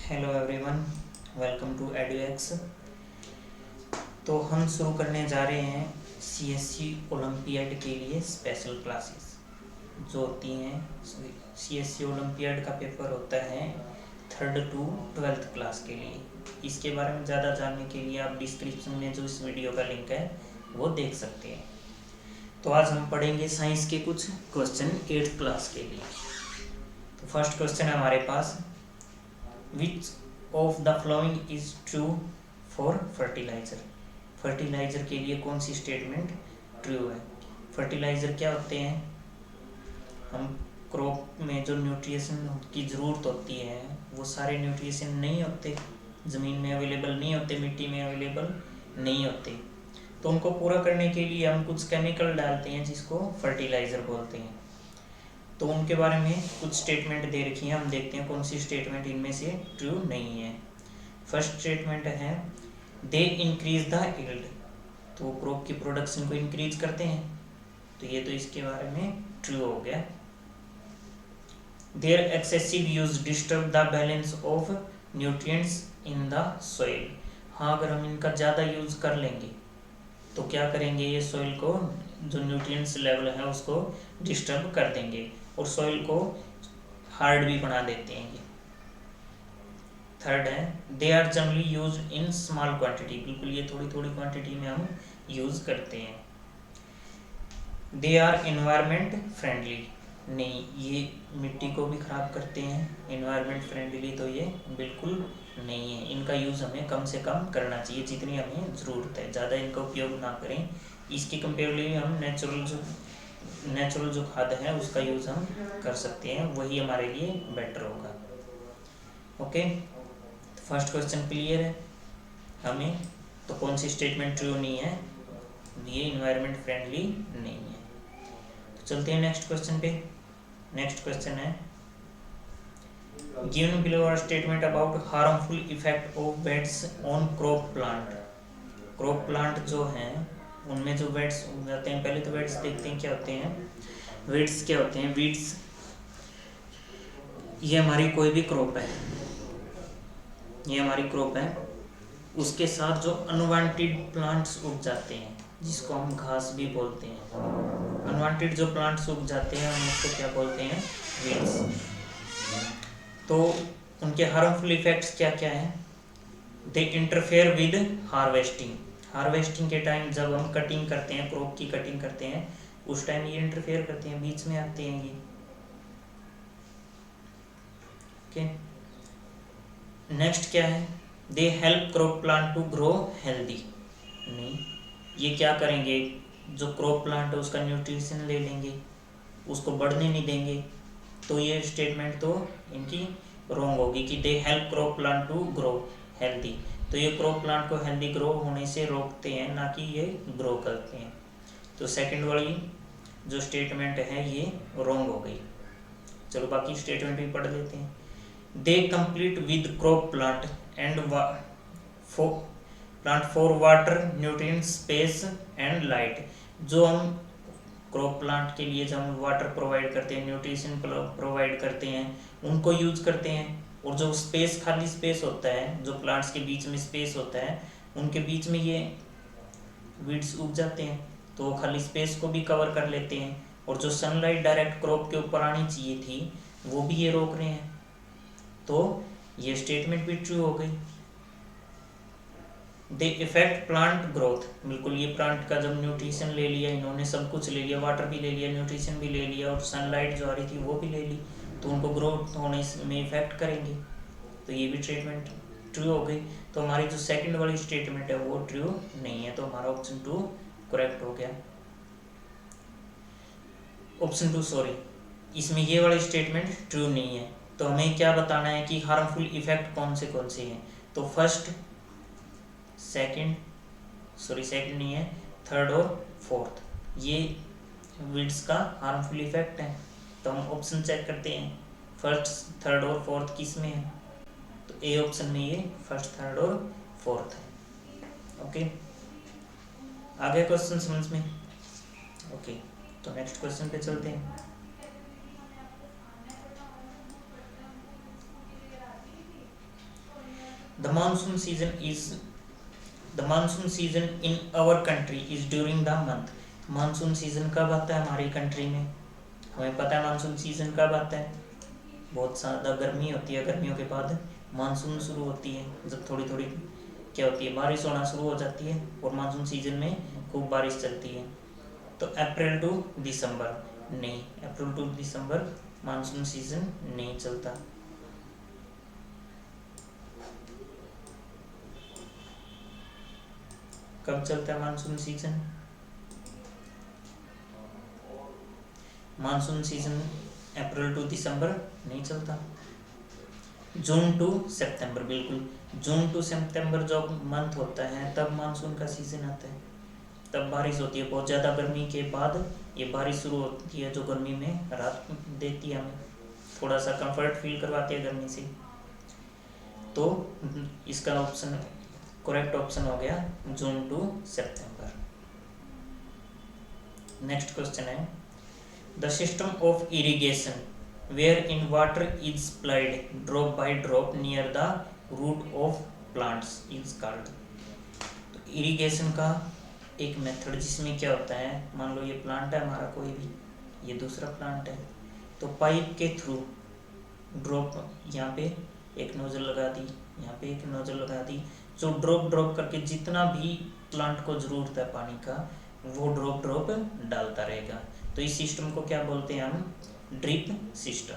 Hello everyone, welcome to Eduex. तो हम शुरू करने जा रहे हैं सीएससी ओलंपियाड के लिए स्पेशल क्लासेस जो होती हैं। सीएससी ओलंपियाड का पेपर होता है 3rd to 12th क्लास के लिए। इसके बारे में ज़्यादा जानने के लिए आप डिस्क्रिप्शन में जो इस वीडियो का लिंक है वो देख सकते हैं। तो आज हम पढ़ेंगे साइंस के कुछ क्वेश्चन 8th क्लास के लिए। तो फर्स्ट क्वेश्चन है हमारे पास, which of the following is true for fertilizer. Fertilizer के लिए कौन सी स्टेटमेंट ट्रू है। फर्टिलाइजर क्या होते हैं, हम क्रॉप में जो न्यूट्रिशन की ज़रूरत होती है वो सारे न्यूट्रिशन नहीं होते, ज़मीन में अवेलेबल नहीं होते, मिट्टी में अवेलेबल नहीं होते। तो उनको पूरा करने के लिए हम कुछ केमिकल डालते हैं जिसको फर्टिलाइज़र बोलते हैं। तो उनके बारे में कुछ स्टेटमेंट दे रखी है, हम देखते हैं कौन सी स्टेटमेंट इनमें से ट्रू नहीं है। फर्स्ट स्टेटमेंट है दे इंक्रीज द यील्ड, तो वो क्रॉप की प्रोडक्शन को इंक्रीज करते हैं, तो ये तो इसके बारे में ट्रू हो गया। There excessive use disturb the balance of nutrients in the soil. हाँ, अगर हम इनका ज़्यादा यूज कर लेंगे तो क्या करेंगे, ये सॉइल को जो न्यूट्रिएंट्स लेवल है उसको डिस्टर्ब कर देंगे और सॉइल को हार्ड भी बना देते हैं ये। थर्ड है they are generally use in small quantity, बिल्कुल ये थोड़ी थोड़ी क्वांटिटी में हम यूज करते हैं। दे आर इन्वायरमेंट फ्रेंडली, नहीं ये मिट्टी को भी खराब करते हैं। इन्वायरमेंट फ्रेंडली तो ये बिल्कुल नहीं है, इनका यूज़ हमें कम से कम करना चाहिए, जितनी हमें ज़रूरत है ज़्यादा इनका उपयोग ना करें। इसके कंपेरेटिवली हम नेचुरल जो खाद है उसका यूज़ हम कर सकते हैं, वही हमारे लिए बेटर होगा। ओके, फर्स्ट क्वेश्चन क्लियर है हमें। तो कौन सी स्टेटमेंट ट्रू नहीं है, ये इन्वायरमेंट फ्रेंडली नहीं है। तो चलते हैं नेक्स्ट क्वेश्चन पे। नेक्स्ट क्वेश्चन है given below are statement about harmful effect of weeds on crop plant. Crop plant जो हैं उनमें जो वेट्स उग जाते हैं, पहले तो वेट्स देखते हैं क्या होते हैं। वेट्स क्या होते हैं, वीड्स ये हमारी कोई भी क्रॉप है, ये हमारी क्रॉप है, उसके साथ जो अनवांटेड प्लांट्स उग जाते हैं जिसको हम घास भी बोलते हैं। अनवांटेड जो प्लांट्स उग जाते हैं हम उसको क्या बोलते हैं, वीड्स। तो उनके हार्मफुल इफेक्ट्स क्या क्या हैं। दे इंटरफेयर विद हार्वेस्टिंग, हार्वेस्टिंग के टाइम जब हम कटिंग करते हैं, क्रॉप की कटिंग करते हैं, उस टाइम ये इंटरफेयर करते हैं, बीच में आते हैं ये। ओके, नेक्स्ट क्या है, they help crop plant to grow healthy. नहीं, ये क्या करेंगे, जो क्रॉप प्लांट है उसका न्यूट्रिशन ले लेंगे, उसको बढ़ने नहीं देंगे। तो ये स्टेटमेंट तो इनकी रॉन्ग होगी कि they help crop plant to grow healthy. तो ये क्रॉप प्लांट को हेल्दी ग्रो होने से रोकते हैं, ना कि ये ग्रो करते हैं। तो सेकंड वाली जो स्टेटमेंट है ये रॉन्ग हो गई। चलो बाकी स्टेटमेंट भी पढ़ लेते हैं। They complete with crop plant and plant for water nutrient space and light. जो हम क्रॉप प्लांट के लिए जब हम वाटर प्रोवाइड करते हैं, न्यूट्रिशन प्रोवाइड करते हैं, उनको यूज करते हैं। और जो स्पेस, खाली स्पेस होता है, जो प्लांट्स के बीच में स्पेस होता है, उनके बीच में ये वीड्स उग जाते हैं, तो वो खाली स्पेस को भी कवर कर लेते हैं। और जो सनलाइट डायरेक्ट क्रॉप के ऊपर आनी चाहिए थी वो भी ये रोक रहे हैं। तो ये स्टेटमेंट भी ट्रू हो गई। दे इफेक्ट प्लांट ग्रोथ, बिल्कुल ये प्लांट का जब न्यूट्रिशन ले लिया इन्होंने, सब कुछ ले लिया, वाटर भी ले लिया, न्यूट्रिशन भी ले लिया और सनलाइट जो आ रही थी वो भी ले ली, तो उनको ग्रोथ होने में इफेक्ट करेंगे। तो ये भी स्टेटमेंट ट्रू हो गई। तो हमारी जो सेकंड वाली स्टेटमेंट है वो ट्रू नहीं है, तो हमारा ऑप्शन 2 करेक्ट हो गया। ऑप्शन 2 सॉरी, इसमें ये वाली स्टेटमेंट ट्रू नहीं है। तो हमें क्या बताना है कि हार्मफुल इफेक्ट कौन से हैं। तो फर्स्ट, सेकंड नहीं है, थर्ड और फोर्थ, ये वीड्स का हार्मफुल इफेक्ट है। तो हम ऑप्शन चेक करते हैं, फर्स्ट, थर्ड और फोर्थ किस में है। तो ए ऑप्शन में ये फर्स्ट, थर्ड और फोर्थ है। ओके, आगे क्वेश्चन समझ में। ओके, तो नेक्स्ट क्वेश्चन पे चलते हैं। The monsoon season in our country is during the month. Monsoon season कब आता है हमारी कंट्री में? हमें पता है मानसून सीजन कब आता है। बहुत ज़्यादा गर्मी होती है, गर्मियों के बाद मानसून शुरू होती है, जब थोड़ी थोड़ी क्या होती है, बारिश होना शुरू हो जाती है, और मानसून सीजन में खूब बारिश चलती है। तो अप्रैल टू दिसंबर नहीं, April to December monsoon season नहीं चलता। कब चलता है monsoon season? Monsoon season April to December नहीं चलता। जून टू सितंबर, बिल्कुल जून टू सितंबर जो मंथ होता है तब मानसून का सीजन आता है, तब बारिश होती है। बहुत ज़्यादा गर्मी के बाद ये बारिश शुरू होती है, जो गर्मी में राहत देती है, हमें थोड़ा सा कंफर्ट फील करवाती है गर्मी से। तो इसका ऑप्शन, करेक्ट ऑप्शन हो गया June to September. Next question है, the system of irrigation wherein water is supplied drop by drop near the root of plants is called. तो इरिगेशन का एक मेथड जिसमें क्या होता है, मान लो ये प्लांट है हमारा कोई भी, ये दूसरा प्लांट है, तो पाइप के थ्रू ड्रॉप, यहाँ पे एक नोजल लगा दी, यहाँ पे एक नोजल लगा दी, जो ड्रॉप ड्रॉप करके जितना भी प्लांट को जरूरत है पानी का, वो ड्रॉप ड्रॉप डालता रहेगा। तो इस सिस्टम को क्या बोलते हैं हम? Drip system.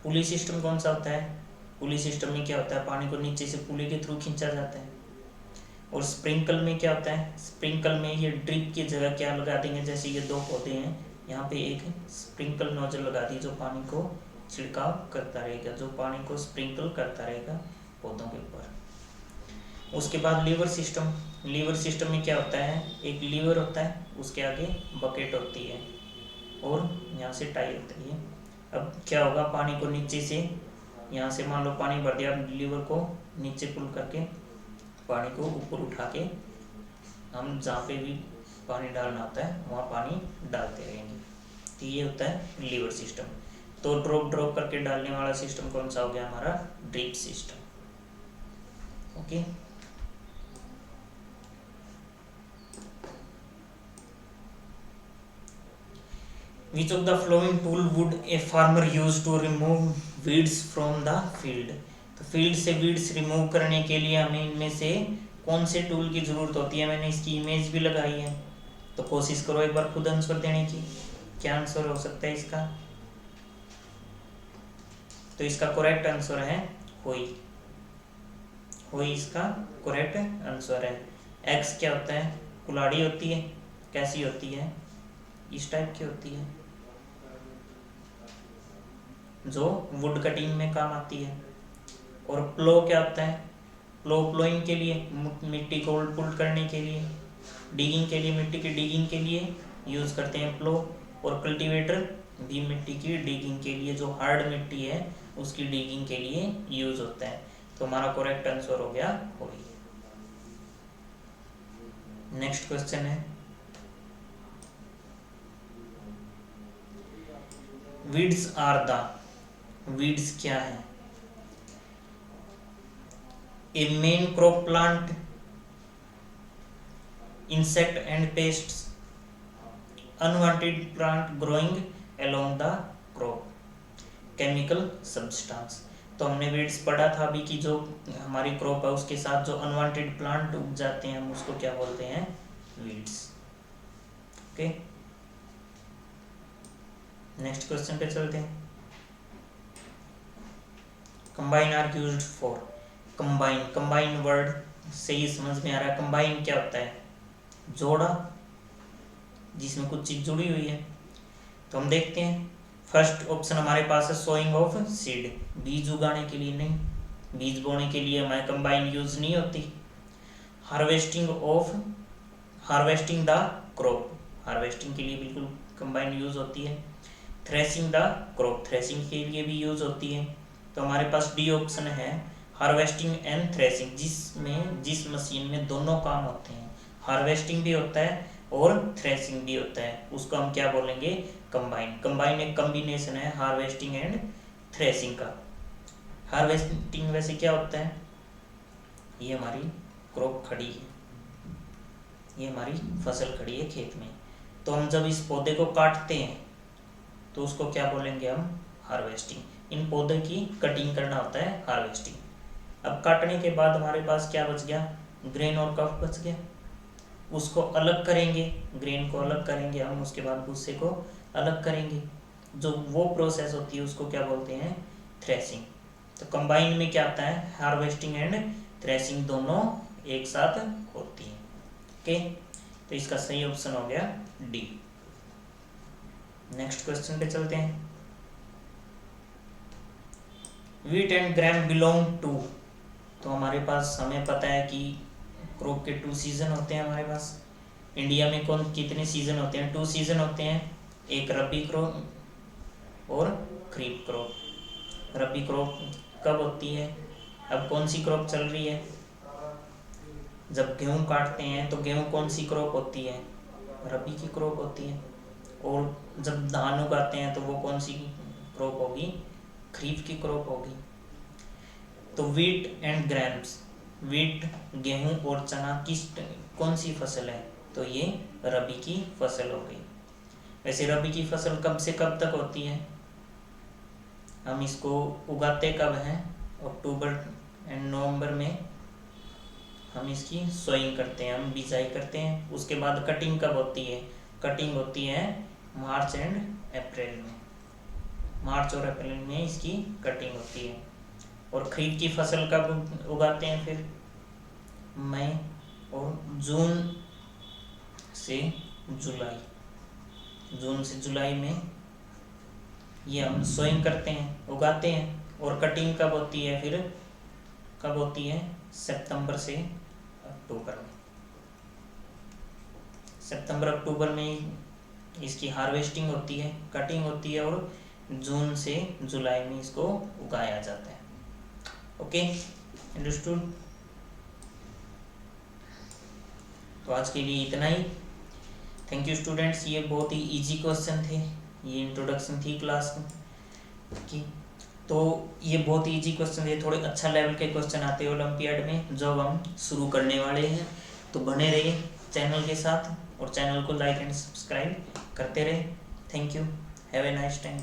पुली सिस्टम कौन सा होता है? पुली सिस्टम में क्या होता है, पानी को नीचे से पुली के थ्रू खींचा जाता है। और स्प्रिंकल में क्या होता है? स्प्रिंकल में ये ड्रिप की जगह क्या लगा देंगे, जैसे ये दो पौधे हैं, यहाँ पे एक स्प्रिंकल नोजल लगा दी जो पानी को छिड़काव करता रहेगा, जो पानी को स्प्रिंकल करता रहेगा पौधों के ऊपर। उसके बाद लीवर सिस्टम। लीवर सिस्टम में क्या होता है, एक लीवर होता है, उसके आगे बकेट होती है और यहाँ से टाई होती है। अब क्या होगा, पानी को नीचे से, यहाँ से मान लो पानी भर दिया, लीवर को नीचे पुल करके पानी को ऊपर उठा के हम जहाँ पे भी पानी डालना होता है वहाँ पानी डालते रहेंगे। तो ये होता है लीवर सिस्टम। तो ड्रॉप ड्रॉप करके डालने वाला सिस्टम कौन सा हो गया हमारा? Drip system. Okay, Which of the following tool would a farmer use to remove weeds from the field? तो फील्ड से वीड्स रिमूव करने के लिए हमें इनमें से कौन से टूल की ज़रूरत होती है? मैंने इसकी इमेज भी लगाई है, तो कोशिश करो एक बार खुद आंसर देने की। क्या आंसर हो सकता है इसका? तो इसका करेक्ट आंसर है होई। होई इसका करेक्ट आंसर है। एक्स क्या होता है? कुल्हाड़ी होती है। कैसी होती है? इस टाइप की होती है, जो वुड कटिंग में काम आती है। और प्लो क्या होता है? प्लो प्लोइंग के लिए, मिट्टी को पुल करने के लिए, डिगिंग के लिए, मिट्टी की डिगिंग के लिए यूज़ करते हैं प्लो। और कल्टीवेटर भी मिट्टी की डिगिंग के लिए, जो हार्ड मिट्टी है उसकी डिगिंग के लिए यूज़ होता है। तो हमारा करेक्ट आंसर हो गया होई। नेक्स्ट क्वेश्चन है, वीड्स आर द, वीड्स क्या है? A main crop plant, insect and pests, unwanted plant growing along the crop, chemical substance. तो हमने वीड्स पढ़ा था अभी कि जो हमारी क्रॉप है उसके साथ जो अनवांटेड प्लांट उग जाते हैं हम उसको क्या बोलते हैं? वीड्स। ओके, नेक्स्ट क्वेश्चन पे चलते हैं। Combine are used for. Combine, combine word से ही समझ में आ रहा है कंबाइन क्या होता है? जोड़ा, जिसमें कुछ चीज जुड़ी हुई है। तो हम देखते हैं, फर्स्ट ऑप्शन हमारे पास है सोइंग ऑफ सीड, बीज उगाने के लिए नहीं, बीज बोने के लिए हमारे कंबाइन यूज नहीं होती। Harvesting of, harvesting the crop, harvesting के लिए बिल्कुल कंबाइन यूज होती है। थ्रेसिंग द क्रॉप, थ्रेसिंग के लिए भी यूज होती है। तो हमारे पास डी ऑप्शन है हार्वेस्टिंग एंड थ्रेसिंग, जिसमें जिस मशीन में दोनों काम होते हैं, हार्वेस्टिंग भी होता है और थ्रेसिंग भी होता है, उसको हम क्या बोलेंगे? कंबाइन। कंबाइन एक कॉम्बिनेशन है हार्वेस्टिंग एंड थ्रेसिंग का। हार्वेस्टिंग वैसे क्या होता है? ये हमारी क्रॉप खड़ी है, ये हमारी फसल खड़ी है खेत में। तो हम जब इस पौधे को काटते हैं तो उसको क्या बोलेंगे हम? हार्वेस्टिंग। इन पौधे की कटिंग करना होता है हार्वेस्टिंग। अब काटने के बाद हमारे पास क्या बच गया? ग्रेन और कफ बच गया। उसको अलग करेंगे, ग्रेन को अलग करेंगे हम, उसके बाद भूसे को अलग करेंगे। जो वो प्रोसेस होती है उसको क्या बोलते हैं? थ्रेसिंग। तो कंबाइन में क्या आता है? हार्वेस्टिंग एंड थ्रेसिंग दोनों एक साथ होती है। ओके, तो इसका सही ऑप्शन हो गया डी। नेक्स्ट क्वेश्चन पे चलते हैं। Wheat and gram belong to. तो हमारे पास, हमें पता है कि क्रॉप के 2 सीजन होते हैं हमारे पास। इंडिया में कितने सीजन होते हैं? 2 सीजन होते हैं, एक रबी क्रॉप और खरीफ क्रॉप। रबी क्रॉप कब होती है? अब कौन सी क्रॉप चल रही है? जब गेहूं काटते हैं तो गेहूं कौन सी क्रॉप होती है? रबी की क्रॉप होती है। और जब धान उगाते हैं तो वो कौन सी क्रॉप होगी? खरीफ की क्रॉप होगी। तो व्हीट एंड ग्रैम्स, व्हीट गेहूं और चना कौन सी फसल है? तो ये रबी की फसल हो गई। वैसे रबी की फसल कब से कब तक होती है? हम इसको उगाते कब हैं? अक्टूबर एंड नवंबर में हम इसकी सोइंग करते हैं, हम बिजाई करते हैं। उसके बाद कटिंग कब होती है? कटिंग होती है मार्च एंड अप्रैल में। मार्च और अप्रैल में इसकी कटिंग होती है। और खरीफ की फसल कब उगाते हैं? फिर मई और जून से जुलाई, जून से जुलाई में ये हम सोइंग करते हैं, उगाते हैं। और कटिंग कब होती है? फिर कब होती है? सितंबर से अक्टूबर में। सितंबर अक्टूबर में इसकी हार्वेस्टिंग होती है, कटिंग होती है, और जून से जुलाई में इसको उगाया जाता है। Okay, understood? तो आज के लिए इतना ही। Thank you students. ये बहुत ही इजी क्वेश्चन थे, ये इंट्रोडक्शन थी क्लास की। तो ये बहुत ही इजी क्वेश्चन थे, थोड़े अच्छा लेवल के क्वेश्चन आते हैं ओलंपियाड में जो हम शुरू करने वाले हैं। तो बने रहिए चैनल के साथ और चैनल को लाइक एंड सब्सक्राइब करते रहे। Thank you, have a nice time.